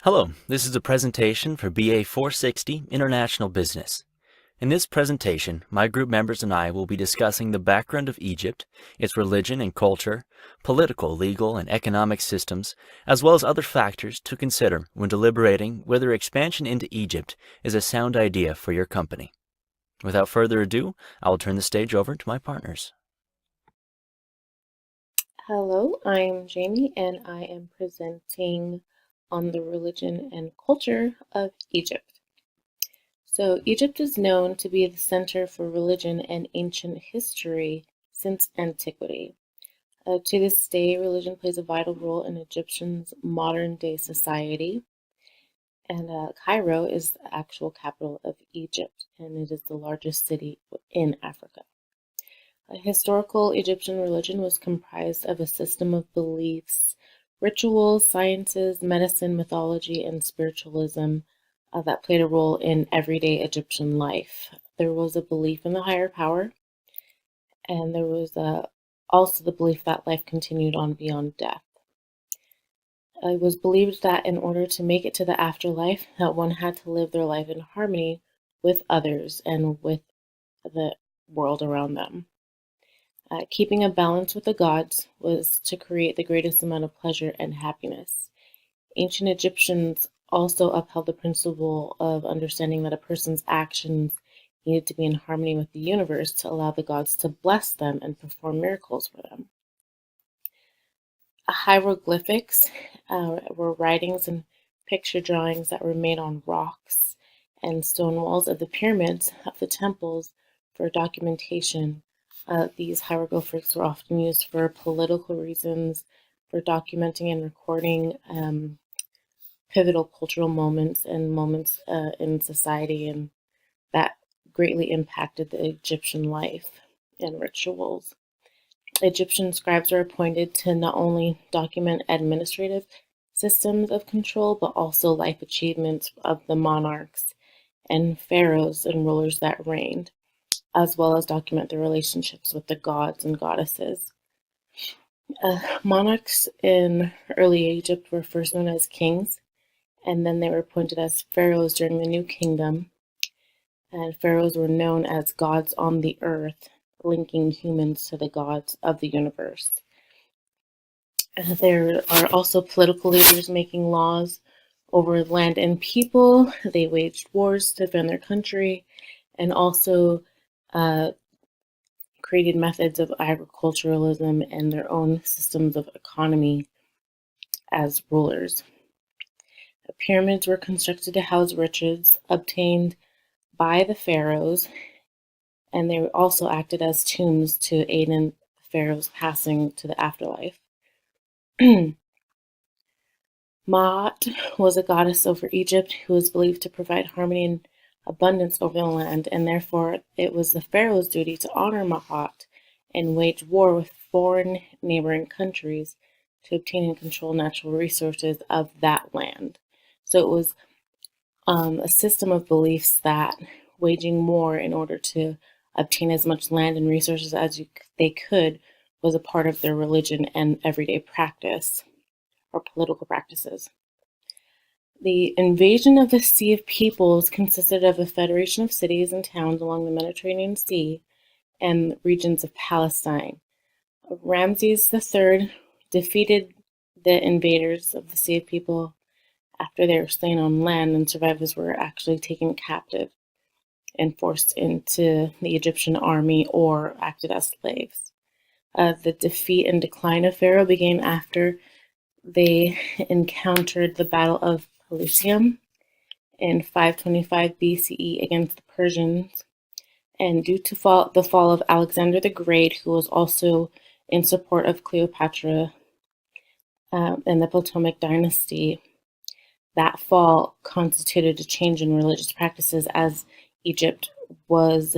Hello, this is a presentation for BA 460 International Business. In this presentation, my group members and I will be discussing the background of Egypt, its religion and culture, political, legal, and economic systems, as well as other factors to consider when deliberating whether expansion into Egypt is a sound idea for your company. Without further ado, I will turn the stage over to my partners. Hello, I'm Jamie and I am presenting on the religion and culture of Egypt. So, Egypt is known to be the center for religion and ancient history since antiquity. To this day, religion plays a vital role in Egyptians' modern day society. And Cairo is the actual capital of Egypt, and it is the largest city in Africa. A historical Egyptian religion was comprised of a system of beliefs, rituals, sciences, medicine, mythology, and spiritualism that played a role in everyday Egyptian life. There was a belief in the higher power, and there was also the belief that life continued on beyond death. It was believed that in order to make it to the afterlife, that one had to live their life in harmony with others and with the world around them. Keeping a balance with the gods was to create the greatest amount of pleasure and happiness. Ancient Egyptians also upheld the principle of understanding that a person's actions needed to be in harmony with the universe to allow the gods to bless them and perform miracles for them. Hieroglyphics were writings and picture drawings that were made on rocks and stone walls of the pyramids of the temples for documentation. These hieroglyphics were often used for political reasons, for documenting and recording pivotal cultural moments and moments in society, and that greatly impacted the Egyptian life and rituals. Egyptian scribes were appointed to not only document administrative systems of control, but also life achievements of the monarchs and pharaohs and rulers that reigned, as well as document their relationships with the gods and goddesses. Monarchs in early Egypt were first known as kings, and then they were appointed as pharaohs during the New Kingdom. And pharaohs were known as gods on the earth, linking humans to the gods of the universe. There are also political leaders making laws over land and people. They waged wars to defend their country and also created methods of agriculturalism and their own systems of economy as rulers. The pyramids were constructed to house riches obtained by the pharaohs, and they also acted as tombs to aid in the pharaohs passing to the afterlife. Maat was a goddess over Egypt who was believed to provide harmony and abundance over the land, and therefore it was the pharaoh's duty to honor Maat and wage war with foreign neighboring countries to obtain and control natural resources of that land. So it was a system of beliefs that waging war in order to obtain as much land and resources as they could was a part of their religion and everyday practice or political practices. The invasion of the Sea of Peoples consisted of a federation of cities and towns along the Mediterranean Sea and regions of Palestine. Ramses III defeated the invaders of the Sea of People after they were slain on land, and survivors were actually taken captive and forced into the Egyptian army or acted as slaves. The defeat and decline of Pharaoh began after they encountered the Battle of Pelusium in 525 BCE against the Persians, and due to the fall of Alexander the Great, who was also in support of Cleopatra and the Ptolemaic dynasty, that fall constituted a change in religious practices as Egypt was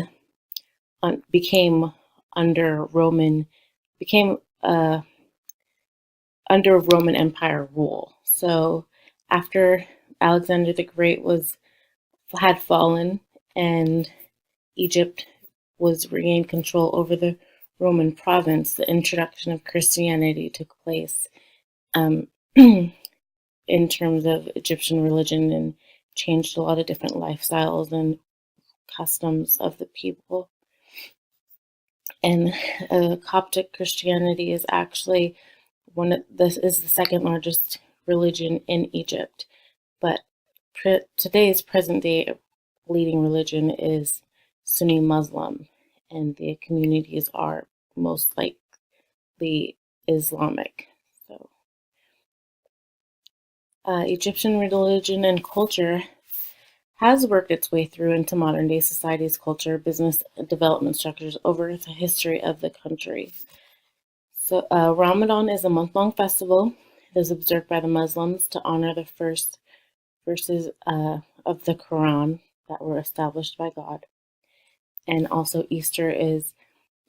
became under Roman became under Roman Empire rule. So after Alexander the Great had fallen and Egypt was regained control over the Roman province, the introduction of Christianity took place. in terms of Egyptian religion and changed a lot of different lifestyles and customs of the people. And Coptic Christianity is actually this is the second largest religion in Egypt, but today's present day leading religion is Sunni Muslim, and the communities are most likely Islamic. So, Egyptian religion and culture has worked its way through into modern day society's culture, business, and development structures over the history of the country. So, Ramadan is a month-long festival. It is observed by the Muslims to honor the first verses of the Quran that were established by God. And also Easter is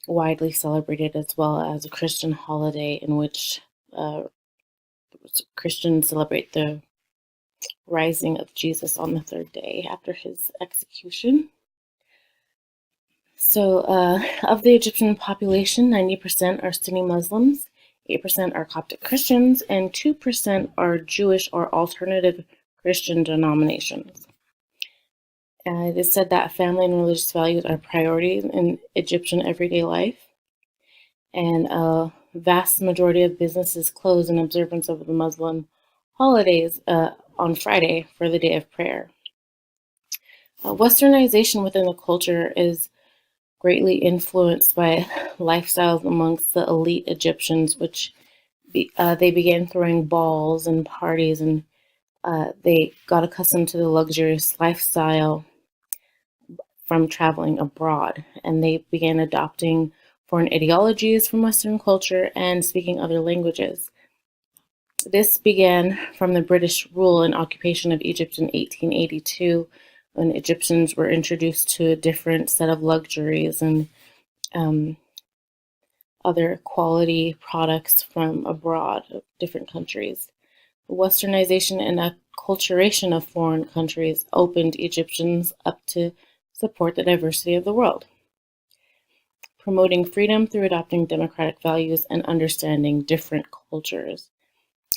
widely celebrated as well as a Christian holiday in which Christians celebrate the rising of Jesus on the third day after his execution. So of the Egyptian population, 90% are Sunni Muslims, 8% are Coptic Christians, and 2% are Jewish or alternative Christian denominations. It is said that family and religious values are priorities in Egyptian everyday life, and a vast majority of businesses close in observance of the Muslim holidays on Friday for the day of prayer. Westernization within the culture is greatly influenced by lifestyles amongst the elite Egyptians, which they began throwing balls and parties, and they got accustomed to the luxurious lifestyle from traveling abroad, and they began adopting foreign ideologies from Western culture and speaking other languages. This began from the British rule and occupation of Egypt in 1882, when Egyptians were introduced to a different set of luxuries and other quality products from abroad, of different countries. The Westernization and acculturation of foreign countries opened Egyptians up to support the diversity of the world, promoting freedom through adopting democratic values and understanding different cultures.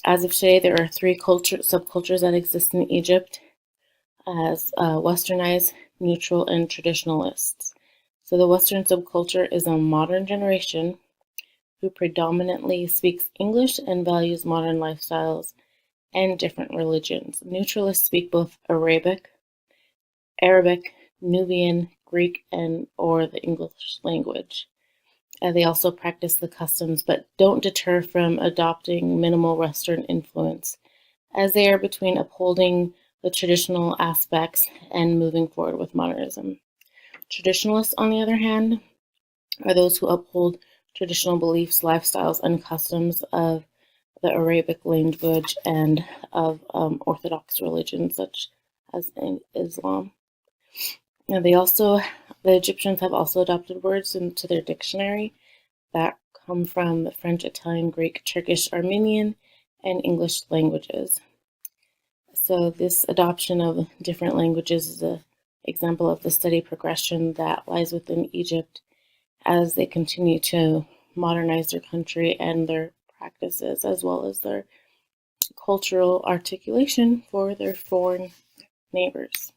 As of today, there are three subcultures that exist in Egypt as Westernized, neutral, and traditionalists. So the Western subculture is a modern generation who predominantly speaks English and values modern lifestyles and different religions. Neutralists speak both Arabic, Nubian, Greek, or the English language. They also practice the customs, but don't deter from adopting minimal Western influence, as they are between upholding the traditional aspects and moving forward with modernism. Traditionalists, on the other hand, are those who uphold traditional beliefs, lifestyles, and customs of the Arabic language and of Orthodox religions such as in Islam. And the Egyptians have also adopted words into their dictionary that come from the French, Italian, Greek, Turkish, Armenian, and English languages. So this adoption of different languages is an example of the steady progression that lies within Egypt as they continue to modernize their country and their practices, as well as their cultural articulation for their foreign neighbors.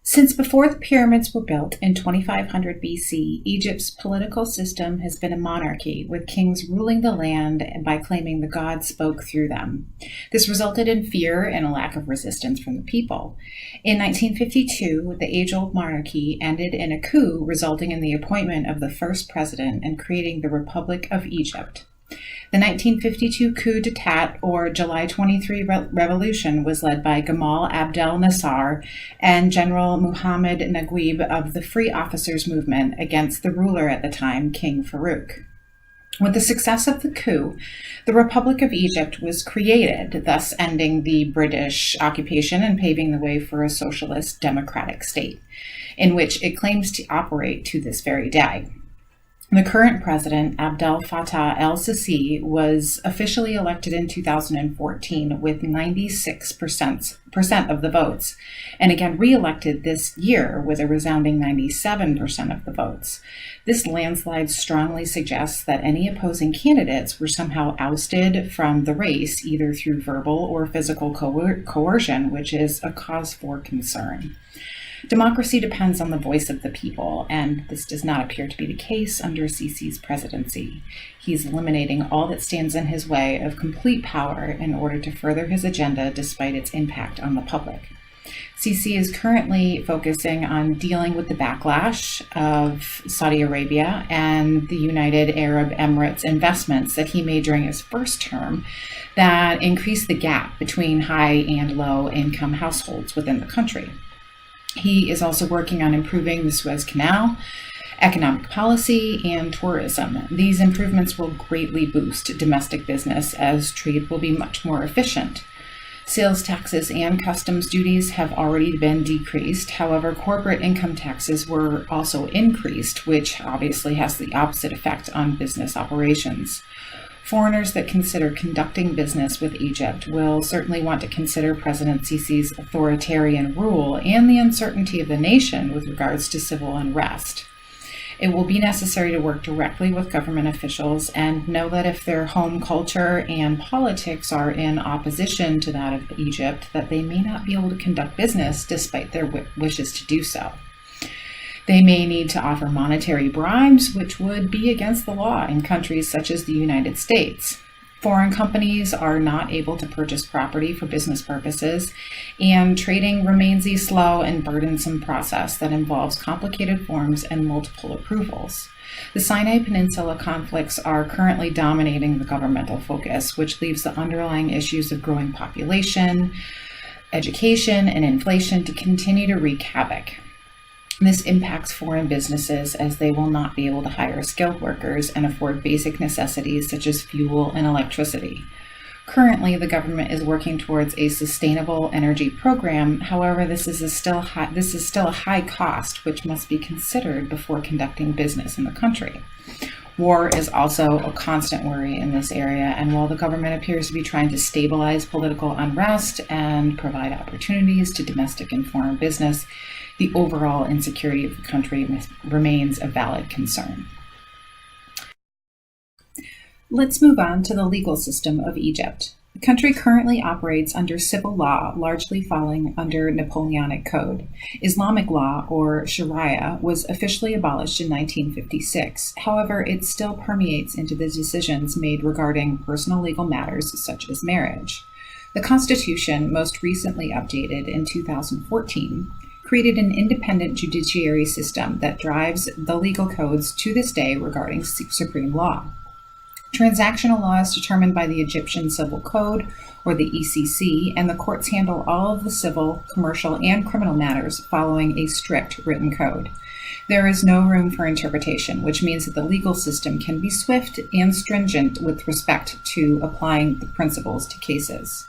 Since before the pyramids were built in 2500 BC, Egypt's political system has been a monarchy, with kings ruling the land by claiming the gods spoke through them. This resulted in fear and a lack of resistance from the people. In 1952, the age-old monarchy ended in a coup, resulting in the appointment of the first president and creating the Republic of Egypt. The 1952 coup d'etat, or July 23 revolution, was led by Gamal Abdel Nasser and General Muhammad Naguib of the Free Officers Movement against the ruler at the time, King Farouk. With the success of the coup, the Republic of Egypt was created, thus ending the British occupation and paving the way for a socialist democratic state, in which it claims to operate to this very day. The current president, Abdel Fattah el-Sisi, was officially elected in 2014 with 96% of the votes, and again re-elected this year with a resounding 97% of the votes. This landslide strongly suggests that any opposing candidates were somehow ousted from the race, either through verbal or physical coercion, which is a cause for concern. Democracy depends on the voice of the people, and this does not appear to be the case under Sisi's presidency. He's eliminating all that stands in his way of complete power in order to further his agenda despite its impact on the public. Sisi is currently focusing on dealing with the backlash of Saudi Arabia and the United Arab Emirates investments that he made during his first term that increased the gap between high and low income households within the country. He is also working on improving the Suez Canal, economic policy, and tourism. These improvements will greatly boost domestic business as trade will be much more efficient. Sales taxes and customs duties have already been decreased. However, corporate income taxes were also increased, which obviously has the opposite effect on business operations. Foreigners that consider conducting business with Egypt will certainly want to consider President Sisi's authoritarian rule and the uncertainty of the nation with regards to civil unrest. It will be necessary to work directly with government officials and know that if their home culture and politics are in opposition to that of Egypt, that they may not be able to conduct business despite their wishes to do so. They may need to offer monetary bribes, which would be against the law in countries such as the United States. Foreign companies are not able to purchase property for business purposes, and trading remains a slow and burdensome process that involves complicated forms and multiple approvals. The Sinai Peninsula conflicts are currently dominating the governmental focus, which leaves the underlying issues of growing population, education, and inflation to continue to wreak havoc. This impacts foreign businesses as they will not be able to hire skilled workers and afford basic necessities such as fuel and electricity. Currently, the government is working towards a sustainable energy program. However, this is still a high cost, which must be considered before conducting business in the country. War is also a constant worry in this area, and while the government appears to be trying to stabilize political unrest and provide opportunities to domestic and foreign business, the overall insecurity of the country remains a valid concern. Let's move on to the legal system of Egypt. The country currently operates under civil law, largely falling under Napoleonic Code. Islamic law, or Sharia, was officially abolished in 1956. However, it still permeates into the decisions made regarding personal legal matters such as marriage. The Constitution, most recently updated in 2014, created an independent judiciary system that drives the legal codes to this day regarding supreme law. Transactional law is determined by the Egyptian Civil Code, or the ECC, and the courts handle all of the civil, commercial, and criminal matters following a strict written code. There is no room for interpretation, which means that the legal system can be swift and stringent with respect to applying the principles to cases.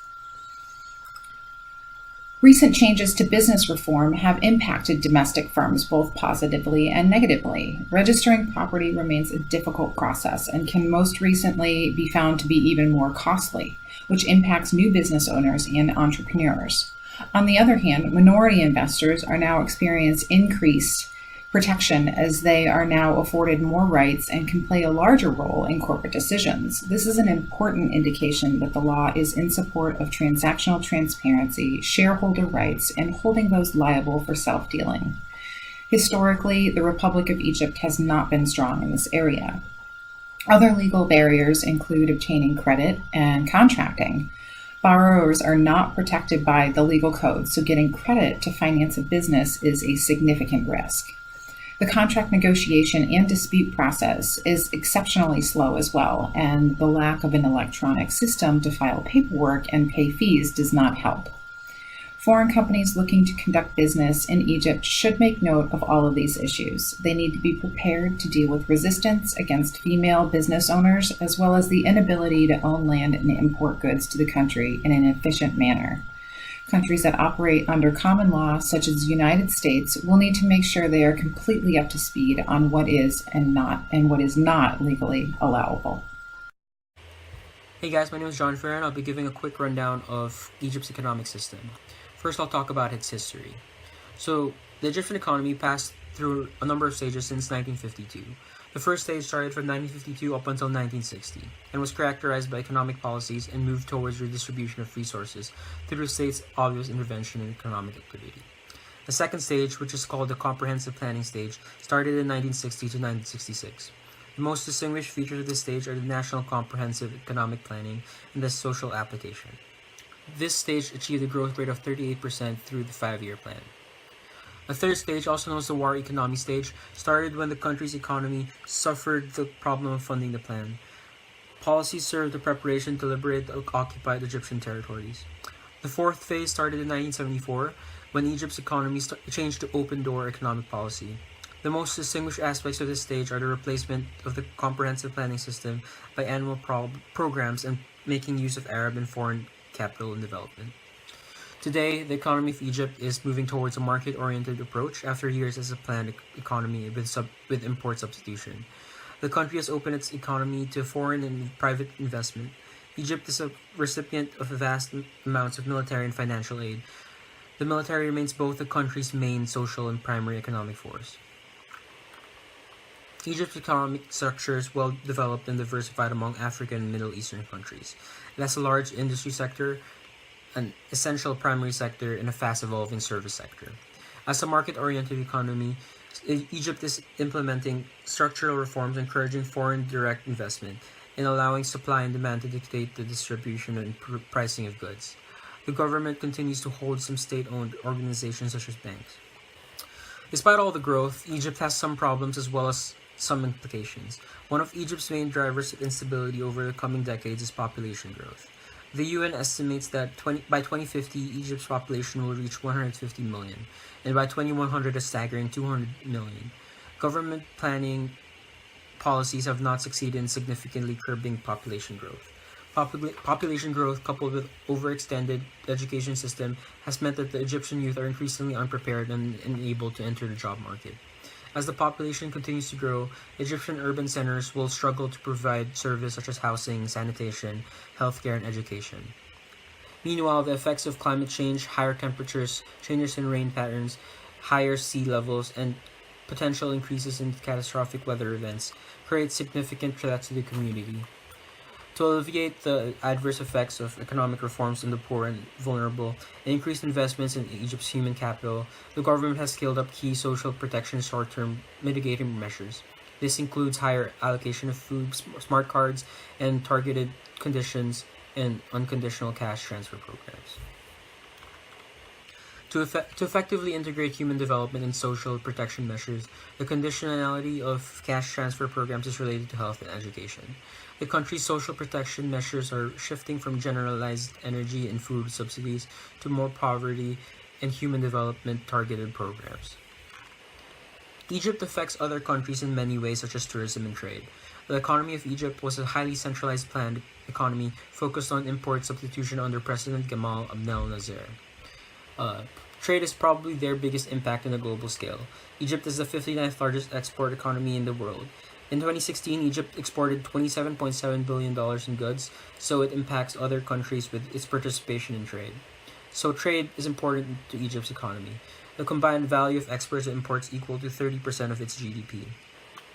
Recent changes to business reform have impacted domestic firms both positively and negatively. Registering property remains a difficult process and can most recently be found to be even more costly, which impacts new business owners and entrepreneurs. On the other hand, minority investors are now experiencing increased protection as they are now afforded more rights and can play a larger role in corporate decisions. This is an important indication that the law is in support of transactional transparency, shareholder rights, and holding those liable for self-dealing. Historically, the Republic of Egypt has not been strong in this area. Other legal barriers include obtaining credit and contracting. Borrowers are not protected by the legal code, so getting credit to finance a business is a significant risk. The contract negotiation and dispute process is exceptionally slow as well, and the lack of an electronic system to file paperwork and pay fees does not help. Foreign companies looking to conduct business in Egypt should make note of all of these issues. They need to be prepared to deal with resistance against female business owners, as well as the inability to own land and import goods to the country in an efficient manner. Countries that operate under common law, such as the United States, will need to make sure they are completely up to speed on what is and what is not legally allowable. Hey guys, my name is John Ferrer and I'll be giving a quick rundown of Egypt's economic system. First, I'll talk about its history. So, the Egyptian economy passed through a number of stages since 1952. The first stage started from 1952 up until 1960 and was characterized by economic policies and moved towards redistribution of resources through the state's obvious intervention in economic activity. The second stage, which is called the comprehensive planning stage, started in 1960 to 1966. The most distinguished features of this stage are the National Comprehensive Economic Planning and the social application. This stage achieved a growth rate of 38% through the 5-year plan. The third stage, also known as the war economy stage, started when the country's economy suffered the problem of funding the plan. Policies served the preparation to liberate the occupied Egyptian territories. The fourth phase started in 1974 when Egypt's economy changed to open-door economic policy. The most distinguished aspects of this stage are the replacement of the comprehensive planning system by annual programs and making use of Arab and foreign capital in development. Today, the economy of Egypt is moving towards a market-oriented approach after years as a planned economy with import substitution. The country has opened its economy to foreign and private investment. Egypt is a recipient of vast amounts of military and financial aid. The military remains both the country's main social and primary economic force. Egypt's economic structure is well developed and diversified among African and Middle Eastern countries. It has a large industry sector, an essential primary sector, and a fast-evolving service sector. As a market-oriented economy, Egypt is implementing structural reforms encouraging foreign direct investment and allowing supply and demand to dictate the distribution and pricing of goods. The government continues to hold some state-owned organizations such as banks. Despite all the growth, Egypt has some problems as well as some implications. One of Egypt's main drivers of instability over the coming decades is population growth. The UN estimates that by 2050, Egypt's population will reach 150 million, and by 2100, a staggering 200 million. Government planning policies have not succeeded in significantly curbing population growth. Population growth, coupled with overextended education system, has meant that the Egyptian youth are increasingly unprepared and unable to enter the job market. As the population continues to grow, Egyptian urban centers will struggle to provide services such as housing, sanitation, healthcare, and education. Meanwhile, the effects of climate change, higher temperatures, changes in rain patterns, higher sea levels, and potential increases in catastrophic weather events create significant threats to the community. To alleviate the adverse effects of economic reforms on the poor and vulnerable and increased investments in Egypt's human capital, the government has scaled up key social protection short-term mitigating measures. This includes higher allocation of food, smart cards, and targeted conditions and unconditional cash transfer programs. To effectively integrate human development and social protection measures, the conditionality of cash transfer programs is related to health and education. The country's social protection measures are shifting from generalized energy and food subsidies to more poverty and human development targeted programs. Egypt affects other countries in many ways, such as tourism and trade. The economy of Egypt was a highly centralized planned economy focused on import substitution under President Gamal Abdel Nasser. Trade is probably their biggest impact on a global scale. Egypt is the 59th largest export economy in the world. In 2016, Egypt exported $27.7 billion in goods, so it impacts other countries with its participation in trade. So trade is important to Egypt's economy. The combined value of exports and imports equal to 30% of its GDP.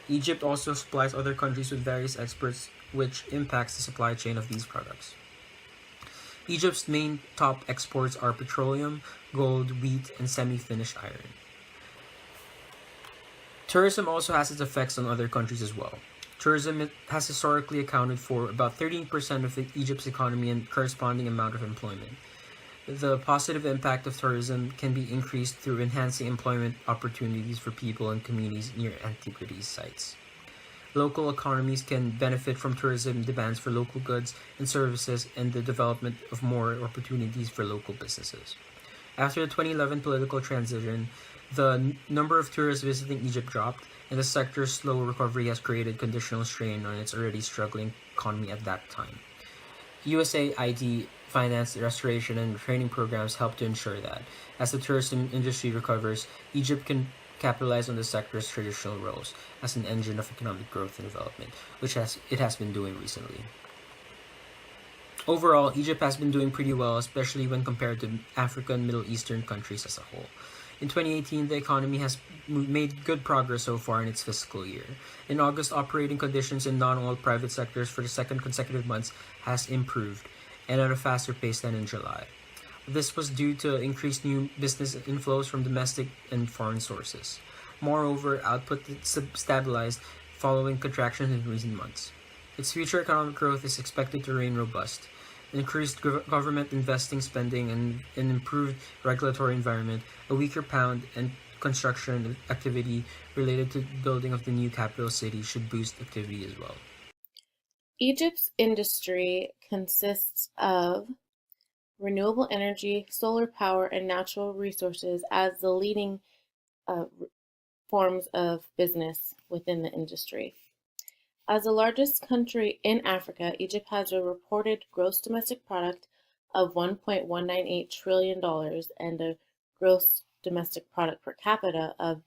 Egypt also supplies other countries with various exports, which impacts the supply chain of these products. Egypt's main top exports are petroleum, gold, wheat, and semi-finished iron. Tourism also has its effects on other countries as well. Tourism has historically accounted for about 13% of Egypt's economy and corresponding amount of employment. The positive impact of tourism can be increased through enhancing employment opportunities for people and communities near antiquities sites. Local economies can benefit from tourism demands for local goods and services and the development of more opportunities for local businesses. After the 2011 political transition, the number of tourists visiting Egypt dropped, and the sector's slow recovery has created conditional strain on its already struggling economy at that time. USAID finance, restoration, and training programs help to ensure that. As the tourism industry recovers, Egypt can capitalize on the sector's traditional roles as an engine of economic growth and development, which it has been doing recently. Overall, Egypt has been doing pretty well, especially when compared to African and Middle Eastern countries as a whole. In 2018, the economy has made good progress so far in its fiscal year. In August, operating conditions in non-oil private sectors for the second consecutive months has improved, and at a faster pace than in July. This was due to increased new business inflows from domestic and foreign sources. Moreover, output stabilized following contractions in recent months. Its future economic growth is expected to remain robust. Increased government investing spending and an improved regulatory environment, a weaker pound, and construction activity related to the building of the new capital city should boost activity as well. Egypt's industry consists of renewable energy, solar power, and natural resources as the leading forms of business within the industry. As the largest country in Africa, Egypt has a reported gross domestic product of $1.198 trillion and a gross domestic product per capita of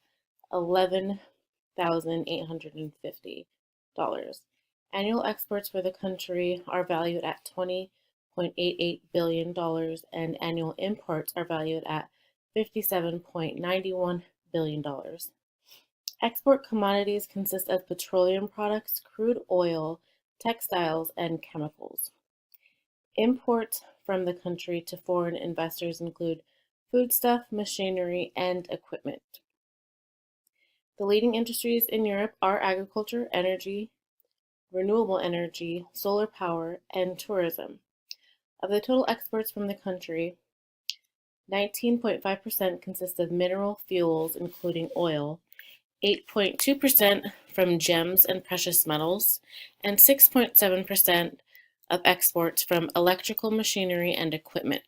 $11,850. Annual exports for the country are valued at $20.88 billion, and annual imports are valued at $57.91 billion. Export commodities consist of petroleum products, crude oil, textiles, and chemicals. Imports from the country to foreign investors include foodstuff, machinery, and equipment. The leading industries in Europe are agriculture, energy, renewable energy, solar power, and tourism. Of the total exports from the country, 19.5% consist of mineral fuels, including oil, 8.2% from gems and precious metals, and 6.7% of exports from electrical machinery and equipment.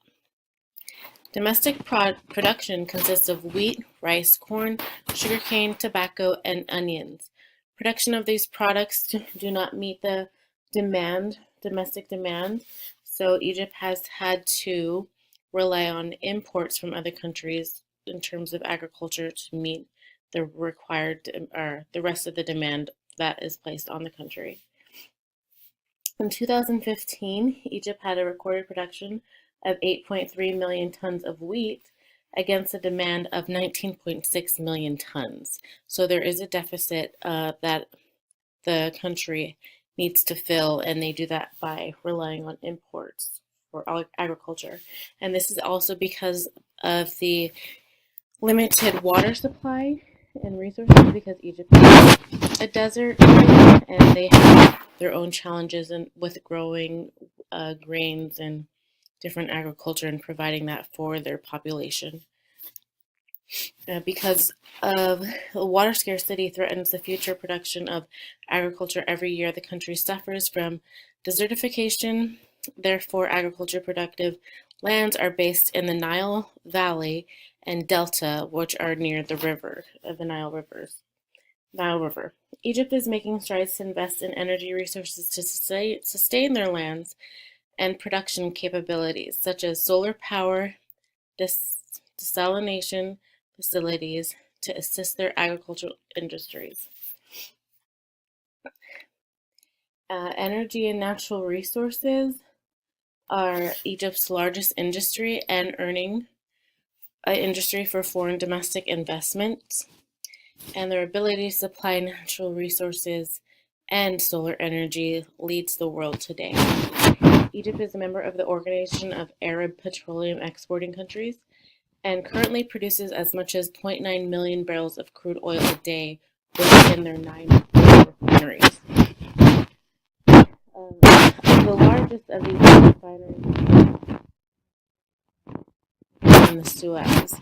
Domestic production consists of wheat, rice, corn, sugarcane, tobacco, and onions. Production of these products do not meet the domestic demand, so Egypt has had to rely on imports from other countries in terms of agriculture to meet the required or the rest of the demand that is placed on the country. In 2015, Egypt had a recorded production of 8.3 million tons of wheat against a demand of 19.6 million tons. So there is a deficit that the country needs to fill, and they do that by relying on imports for agriculture. And this is also because of the limited water supply and resources, because Egypt is a desert area and they have their own challenges with growing grains and different agriculture and providing that for their population. Because of water scarcity threatens the future production of agriculture every year, the country suffers from desertification. Therefore, agriculture productive lands are based in the Nile Valley and Delta, which are near the river of the Nile River. Egypt is making strides to invest in energy resources to sustain their lands and production capabilities, such as solar power, desalination facilities to assist their agricultural industries. Energy and natural resources are Egypt's largest industry and earning industry for foreign domestic investments, and their ability to supply natural resources and solar energy leads the world today. Egypt is a member of the Organization of Arab Petroleum Exporting Countries and currently produces as much as 0.9 million barrels of crude oil a day within their 9 refineries. The largest of these refineries is in the Suez.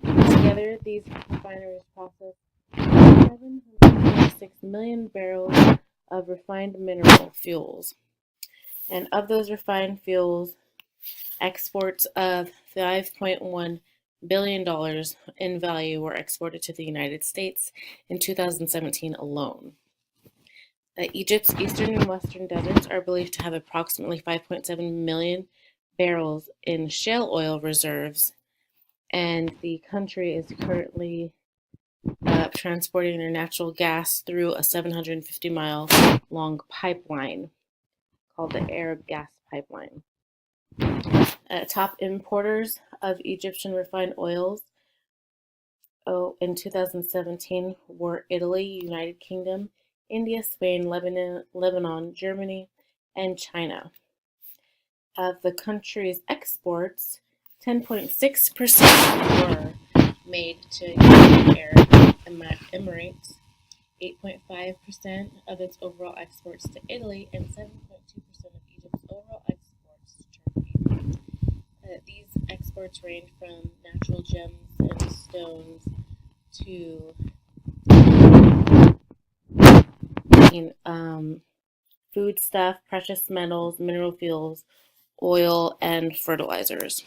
Together, these refineries process 726 million barrels of refined mineral fuels. And of those refined fuels, exports of $5.1 billion in value were exported to the United States in 2017 alone. Egypt's eastern and western deserts are believed to have approximately 5.7 million barrels in shale oil reserves, and the country is currently transporting their natural gas through a 750-mile long pipeline called the Arab Gas Pipeline. Top importers of Egyptian refined oils in 2017 were Italy, United Kingdom, India, Spain, Lebanon, Germany, and China. Of the country's exports, 10.6% were made to United Arab Emirates, 8.5% of its overall exports to Italy, and 7.2% of Egypt's overall exports to Turkey. These exports range from natural gems and stones to foodstuff, precious metals, mineral fuels, oil, and fertilizers.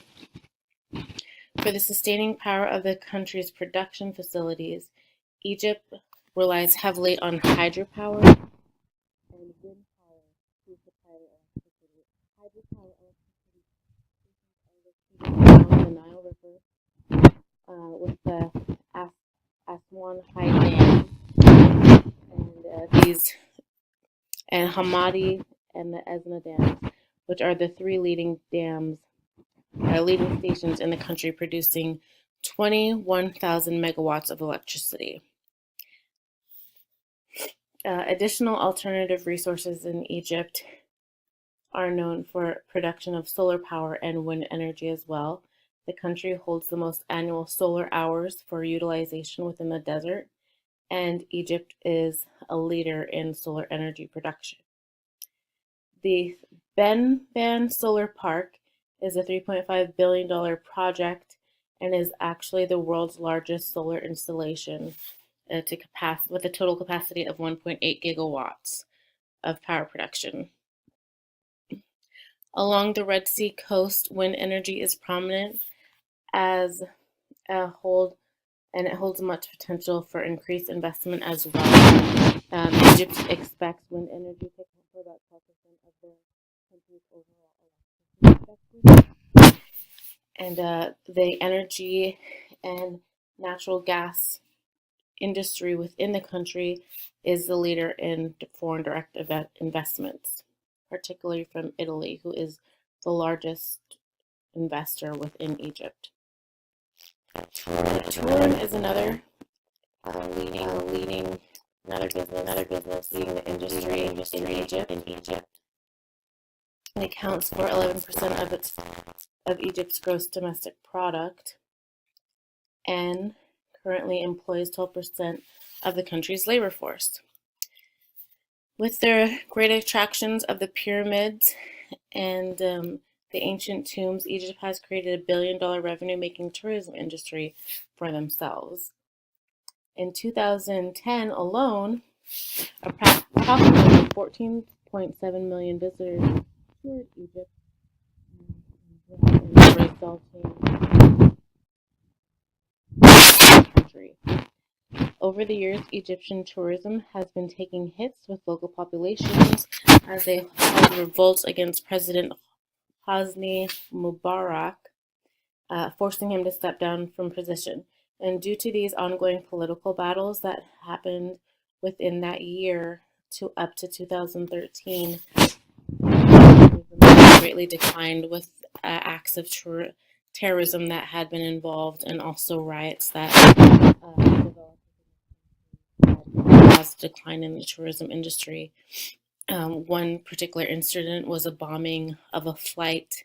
For the sustaining power of the country's production facilities, Egypt relies heavily on hydropower and wind power to supply electricity. Hydropower electricity along the Nile River with the Aswan High Dam and Hamadi and the Esna dams, which are the three leading stations in the country, producing 21,000 megawatts of electricity. Additional alternative resources in Egypt are known for production of solar power and wind energy as well. The country holds the most annual solar hours for utilization within the desert, and Egypt is a leader in solar energy production. The Benban Solar Park is a $3.5 billion project and is actually the world's largest solar installation with a total capacity of 1.8 gigawatts of power production. Along the Red Sea coast, wind energy is prominent as it holds much potential for increased investment as well. Egypt expects wind energy to account for about 12% of the country's overall electricity sector. And the energy and natural gas industry within the country is the leader in foreign direct investments, particularly from Italy, who is the largest investor within Egypt. Tourism is another leading business leading the industry in Egypt. It accounts for 11% of Egypt's gross domestic product and currently employs 12% of the country's labor force. With their great attractions of the pyramids and the ancient tombs, Egypt has created $1 billion revenue-making tourism industry for themselves. In 2010 alone, approximately 14.7 million visitors toured Egypt, resulting country. Over the years, Egyptian tourism has been taking hits with local populations as they held revolts against President Hosni Mubarak, forcing him to step down from position. And due to these ongoing political battles that happened within that year up to 2013, greatly declined with acts of terrorism that had been involved, and also riots that caused a decline in the tourism industry. One particular incident was a bombing of a flight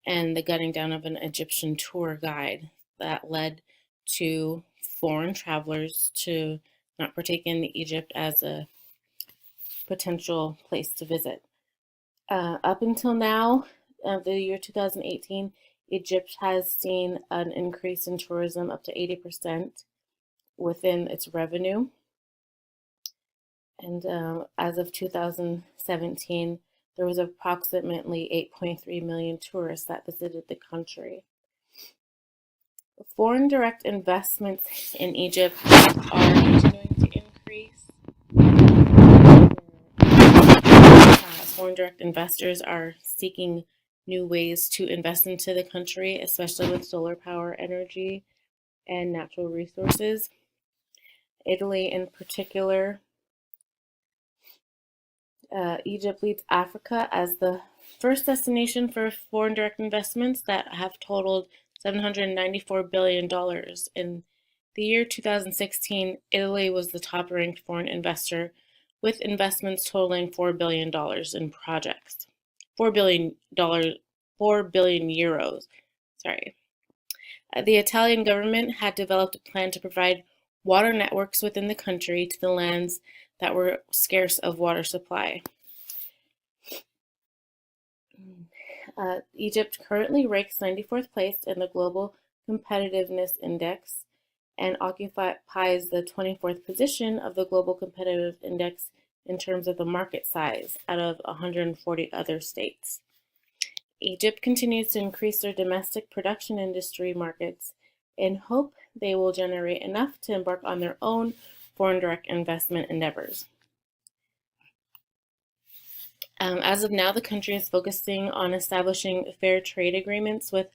and the gunning down of an Egyptian tour guide that led to foreign travelers to not partake in Egypt as a potential place to visit. Up until now, the year 2018, Egypt has seen an increase in tourism up to 80% within its revenue. And as of 2017, there was approximately 8.3 million tourists that visited the country. Foreign direct investments in Egypt are continuing to increase. Foreign direct investors are seeking new ways to invest into the country, especially with solar power energy and natural resources. Italy, in particular, Egypt leads Africa as the first destination for foreign direct investments that have totaled $794 billion. In the year 2016, Italy was the top ranked foreign investor with investments totaling $4 billion in projects. $4 billion, €4 billion. Sorry. The Italian government had developed a plan to provide water networks within the country to the lands that were scarce of water supply. Egypt currently ranks 94th place in the Global Competitiveness Index and occupies the 24th position of the Global Competitive Index in terms of the market size out of 140 other states. Egypt continues to increase their domestic production industry markets in hope they will generate enough to embark on their own foreign direct investment endeavors. As of now, the country is focusing on establishing fair trade agreements with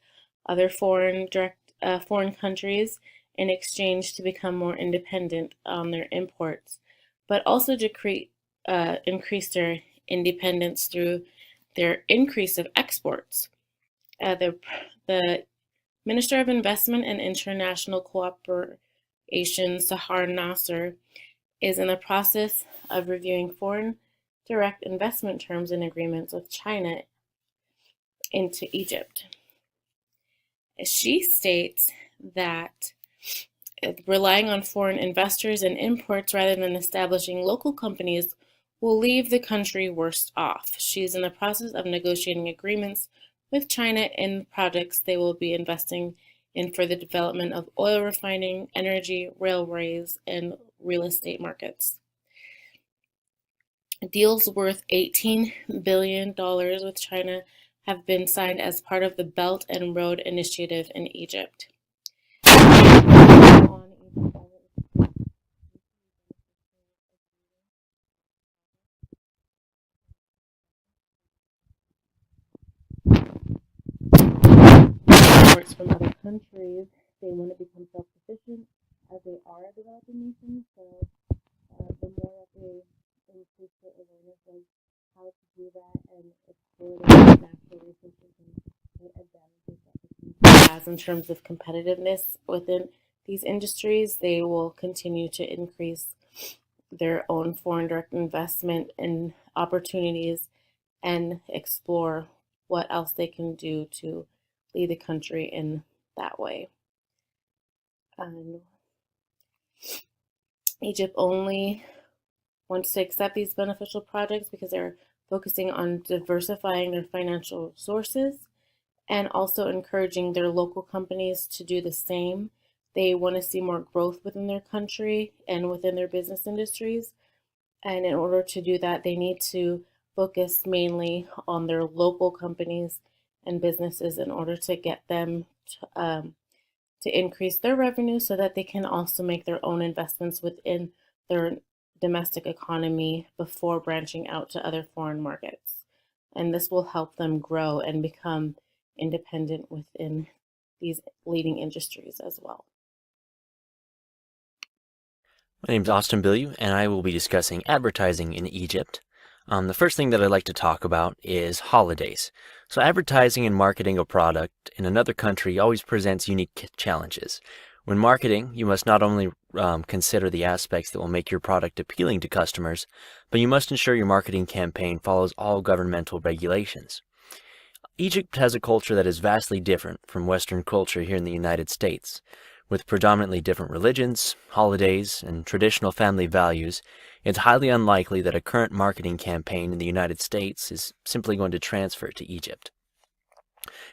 other foreign countries in exchange to become more independent on their imports, but also to increase their independence through their increase of exports. The Minister of Investment and International Cooperation, Sahar Nasser, is in the process of reviewing foreign direct investment terms and agreements with China into Egypt. She states that relying on foreign investors and imports rather than establishing local companies will leave the country worse off. She is in the process of negotiating agreements with China in projects they will be investing in for the development of oil refining, energy, railways, and real estate markets. Deals worth $18 billion with China have been signed as part of the Belt and Road Initiative in Egypt. From other countries, they want to become self-sufficient as they are a developing nation, so the more that they increase their awareness of how to do that and explore their natural resources and what advantages that the country has in terms of competitiveness within these industries, they will continue to increase their own foreign direct investment and opportunities and explore what else they can do to lead the country in that way. Egypt only wants to accept these beneficial projects because they're focusing on diversifying their financial sources and also encouraging their local companies to do the same. They want to see more growth within their country and within their business industries. And in order to do that, they need to focus mainly on their local companies and businesses in order to get them to increase their revenue so that they can also make their own investments within their domestic economy before branching out to other foreign markets. And this will help them grow and become independent within these leading industries as well. My name is Austin Bilyeu, and I will be discussing advertising in Egypt. The first thing that I'd like to talk about is holidays. So advertising and marketing a product in another country always presents unique challenges. When marketing, you must not only consider the aspects that will make your product appealing to customers, but you must ensure your marketing campaign follows all governmental regulations. Egypt has a culture that is vastly different from Western culture here in the United States. With predominantly different religions, holidays, and traditional family values, it's highly unlikely that a current marketing campaign in the United States is simply going to transfer to Egypt.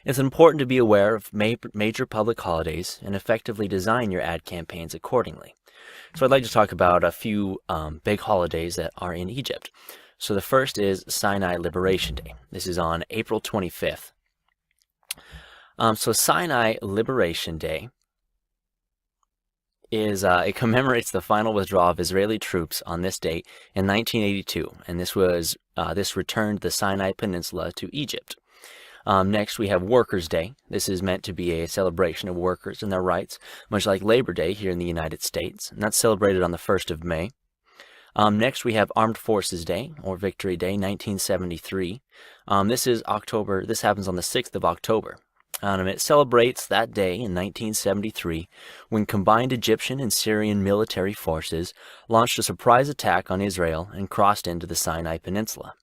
It's important to be aware of major public holidays and effectively design your ad campaigns accordingly. So I'd like to talk about a few big holidays that are in Egypt. So the first is Sinai Liberation Day. This is on April 25th. So Sinai Liberation Day it commemorates the final withdrawal of Israeli troops on this date in 1982, and this returned the Sinai Peninsula to Egypt. Next, we have Workers' Day. This is meant to be a celebration of workers and their rights, much like Labor Day here in the United States, and that's celebrated on the 1st of May. Next, we have Armed Forces Day, or Victory Day, 1973. This happens on the 6th of October. It celebrates that day in 1973 when combined Egyptian and Syrian military forces launched a surprise attack on Israel and crossed into the Sinai Peninsula.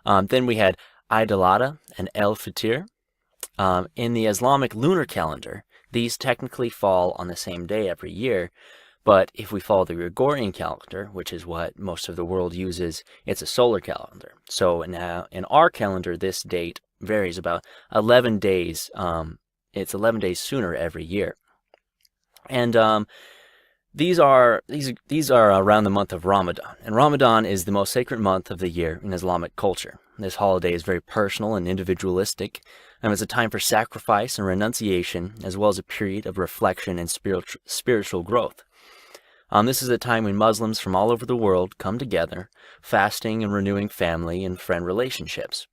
Then we had Eid al-Adha and El Fitr. In the Islamic lunar calendar, these technically fall on the same day every year, but if we follow the Gregorian calendar, which is what most of the world uses, it's a solar calendar. So in our calendar, this date varies about 11 days. It's 11 days sooner every year. And these are around the month of Ramadan. And Ramadan is the most sacred month of the year in Islamic culture. This holiday is very personal and individualistic, and it's a time for sacrifice and renunciation, as well as a period of reflection and spiritual growth. This is a time when Muslims from all over the world come together, fasting and renewing family and friend relationships.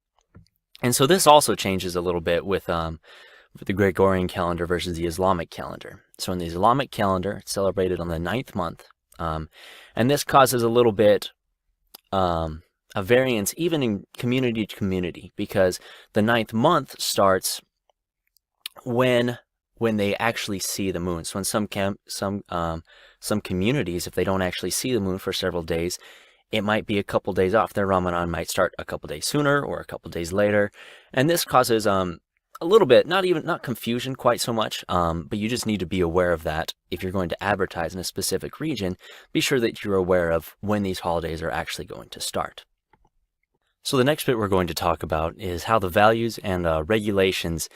And so this also changes a little bit with the Gregorian calendar versus the Islamic calendar. So in the Islamic calendar, it's celebrated on the 9th month, and this causes a little bit a variance even in community to community, because the 9th month starts when they actually see the moon. So in some communities, if they don't actually see the moon for several days, it might be a couple days off. Their Ramadan might start a couple days sooner or a couple days later. And this causes a little bit, not confusion quite so much, but you just need to be aware of that. If you're going to advertise in a specific region, be sure that you're aware of when these holidays are actually going to start. So the next bit we're going to talk about is how the values and regulations,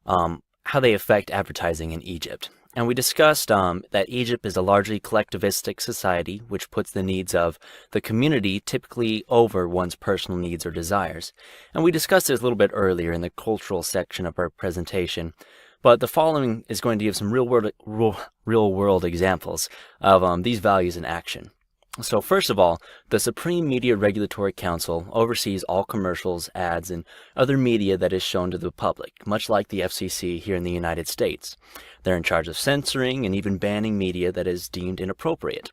how they affect advertising in Egypt. And we discussed that Egypt is a largely collectivistic society, which puts the needs of the community typically over one's personal needs or desires. And we discussed this a little bit earlier in the cultural section of our presentation, but the following is going to give some real-world examples of these values in action. So first of all, the Supreme Media Regulatory Council oversees all commercials, ads, and other media that is shown to the public, much like the FCC here in the United States. They're in charge of censoring and even banning media that is deemed inappropriate.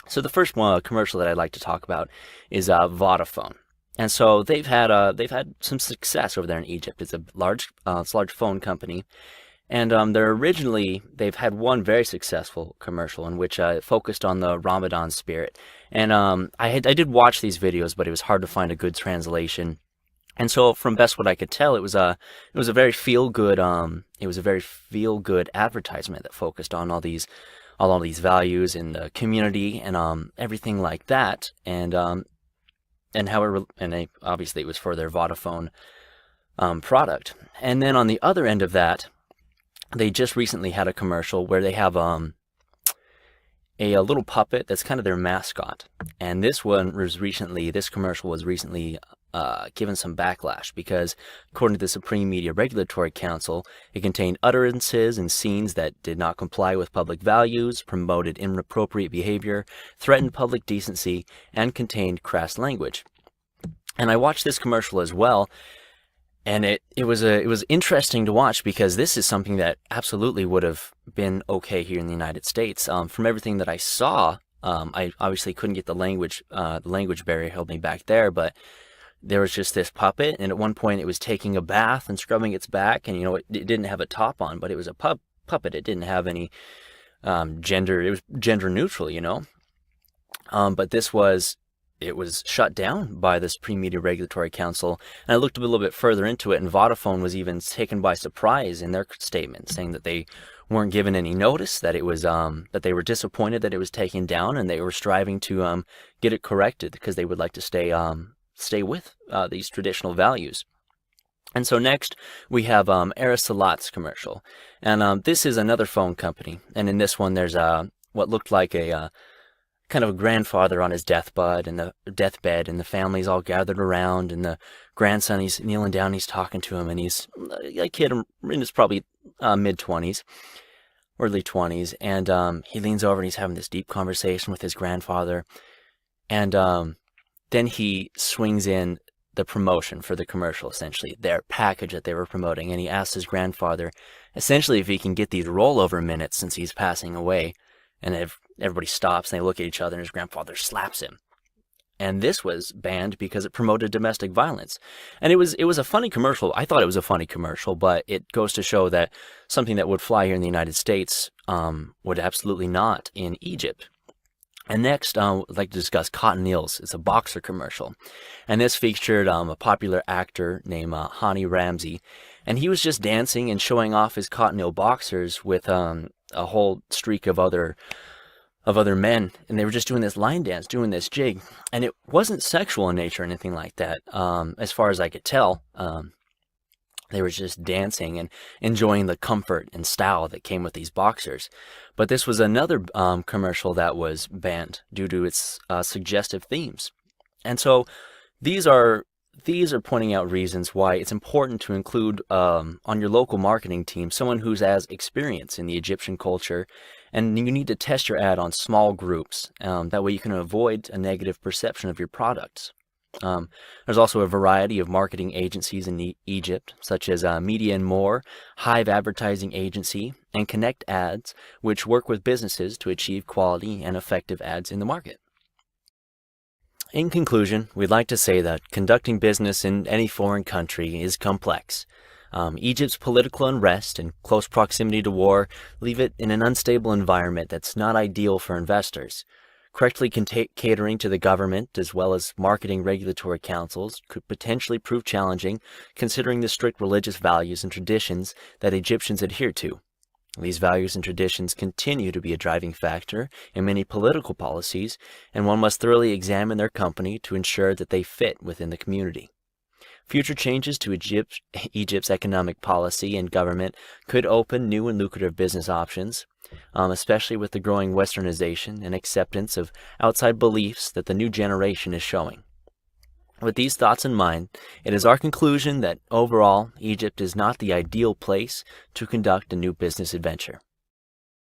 So the first commercial that I'd like to talk about is Vodafone. And so they've had some success over there in Egypt. It's a large phone company. And they've had one very successful commercial in which it focused on the Ramadan spirit. And I did watch these videos, but it was hard to find a good translation. And so from best what I could tell, it was a very feel good advertisement that focused on all these values in the community and everything like that. And obviously it was for their Vodafone product. And then on the other end of that, they just recently had a commercial where they have a little puppet that's kind of their mascot. And this commercial was recently given some backlash because, according to the Supreme Media Regulatory Council, it contained utterances and scenes that did not comply with public values, promoted inappropriate behavior, threatened public decency, and contained crass language. And I watched this commercial as well. And it was interesting to watch because this is something that absolutely would have been okay here in the United States. From everything that I saw, I obviously couldn't get the language barrier held me back there, but there was just this puppet, and at one point it was taking a bath and scrubbing its back, and it didn't have a top on, but it was a puppet. It didn't have any gender. It was gender neutral, but it was shut down by the Supreme Media Regulatory Council. And I looked a little bit further into it, and Vodafone was even taken by surprise in their statement, saying that they weren't given any notice, that it was that they were disappointed that it was taken down, and they were striving to get it corrected because they would like to stay with these traditional values. And so next we have Arasalat's commercial, and this is another phone company. And in this one, there's what looked like a kind of a grandfather on his deathbed, and the family's all gathered around, and the grandson, he's kneeling down, he's talking to him, and he's a kid in his probably mid-20s, early 20s, and he leans over and he's having this deep conversation with his grandfather, and then he swings in the promotion for the commercial, essentially, their package that they were promoting. And he asked his grandfather, essentially, if he can get these rollover minutes since he's passing away. And everybody stops and they look at each other, and his grandfather slaps him. And this was banned because it promoted domestic violence. And it was a funny commercial. I thought it was a funny commercial, but it goes to show that something that would fly here in the United States would absolutely not in Egypt. And next, I'd like to discuss Cotton Hills. It's a boxer commercial. And this featured a popular actor named Hani Ramsey. And he was just dancing and showing off his Cotton Hill boxers with a whole streak of other men, and they were just doing this line dance, doing this jig, and it wasn't sexual in nature or anything like that. As far as I could tell, they were just dancing and enjoying the comfort and style that came with these boxers. But this was another commercial that was banned due to its suggestive themes. And so these are pointing out reasons why it's important to include on your local marketing team someone who's has experience in the Egyptian culture, and you need to test your ad on small groups. That way you can avoid a negative perception of your products. There's also a variety of marketing agencies in Egypt, such as Media and More, Hive Advertising Agency, and Connect Ads, which work with businesses to achieve quality and effective ads in the market. In conclusion, we'd like to say that conducting business in any foreign country is complex. Egypt's political unrest and close proximity to war leave it in an unstable environment that's not ideal for investors. Correctly catering to the government as well as marketing regulatory councils could potentially prove challenging, considering the strict religious values and traditions that Egyptians adhere to. These values and traditions continue to be a driving factor in many political policies, and one must thoroughly examine their company to ensure that they fit within the community. Future changes to Egypt's economic policy and government could open new and lucrative business options, especially with the growing westernization and acceptance of outside beliefs that the new generation is showing. With these thoughts in mind, it is our conclusion that overall, Egypt is not the ideal place to conduct a new business adventure.